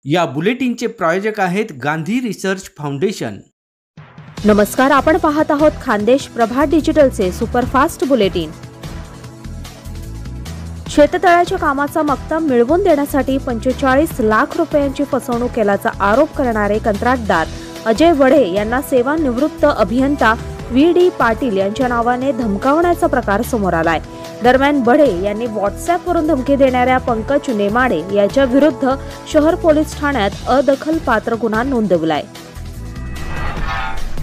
या बुलेटिनचे प्रायोजक आहेत गांधी रिसर्च फाउंडेशन। नमस्कार, आपण पाहत आहोत खानदेश प्रभात डिजिटलचे सुपरफास्ट बुलेटिन। शेततळ्याच्या कामाचा मक्ता मिळवून देण्यासाठी 45 लाख रुपयांची फसवणूक केल्याचा आरोप करणारे कंत्राटदार अजय वढे यांना सेवानिवृत्त अभियंता व्ही.डी. पाटील यांच्या नावाने धमकावण्याचा प्रकार समोर आलाय। दरम्यान बढे यांनी व्हॉट्सअॅपवरून धमकी देणाऱ्या पंकज नेमाडे याच्या विरुद्ध शहर पोलीस ठाण्यात अदखलपात्र गुन्हा नोंदवलाय।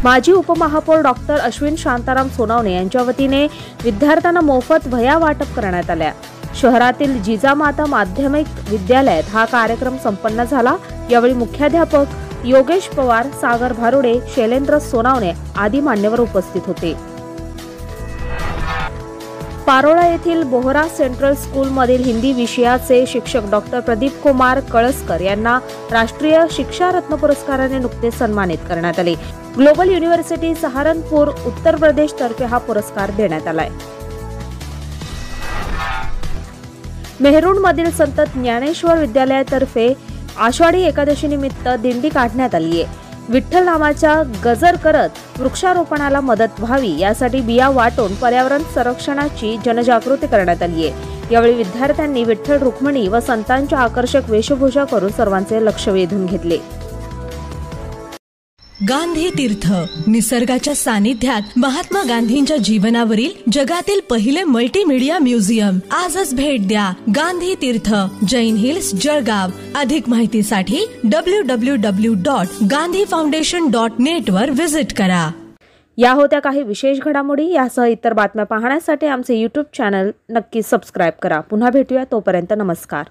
माजी उपमहापौर डॉक्टर अश्विन शांताराम सोनवणे यांच्या वतीने विद्यार्थ्यांना मोफत वह्या वाटप करण्यात आल्या। शहरातील जिजामाता माध्यमिक विद्यालयात हा कार्यक्रम संपन्न झाला। यावेळी मुख्याध्यापक योगेश पवार, सागर भारुडे, शैलेंद्र सोनवणे आदी मान्यवर उपस्थित होते। पारोळा येथील बोहरा सेंट्रल स्कूल मधील हिंदी विषयाचे शिक्षक डॉक्टर प्रदीप कुमार कळसकर यांना राष्ट्रीय शिक्षा रत्न पुरस्काराने नुकतेच सन्मानित करण्यात आले। ग्लोबल युनिव्हर्सिटी सहारनपूर उत्तर प्रदेश तर्फे हा पुरस्कार देण्यात आलाय। मेहरुण मधील संत ज्ञानेश्वर विद्यालयातर्फे आषाढी एकादशी निमित्त दिंडी काढण्यात आली आहे। विठ्ठल नामाचा गजर करत वृक्षारोपणाला मदत व्हावी यासाठी बिया वाटून पर्यावरण संरक्षणाची जनजागृती करण्यात आली आहे। यावेळी विद्यार्थ्यांनी विठ्ठल रुक्मिणी व संतांच्या आकर्षक वेशभूषा करून सर्वांचे लक्ष वेधून घेतले। गांधी तीर्थ निसर्गाच्या सानिध्यात महात्मा गांधींच्या जीवनावरील जगातील पहिले मल्टीमीडिया म्युझियम। आजच भेट द्या गांधी तीर्थ, जैन हिल्स, जळगाव। अधिक माहितीसाठी www.gandhifoundation.net वर विजिट करा। या होत्या काही विशेष घडामोडी। यासह इतर बातम्या पाहण्यासाठी आमचे YouTube चॅनल नक्की सबस्क्राइब करा। पुन्हा भेटूया, तोपर्यंत नमस्कार।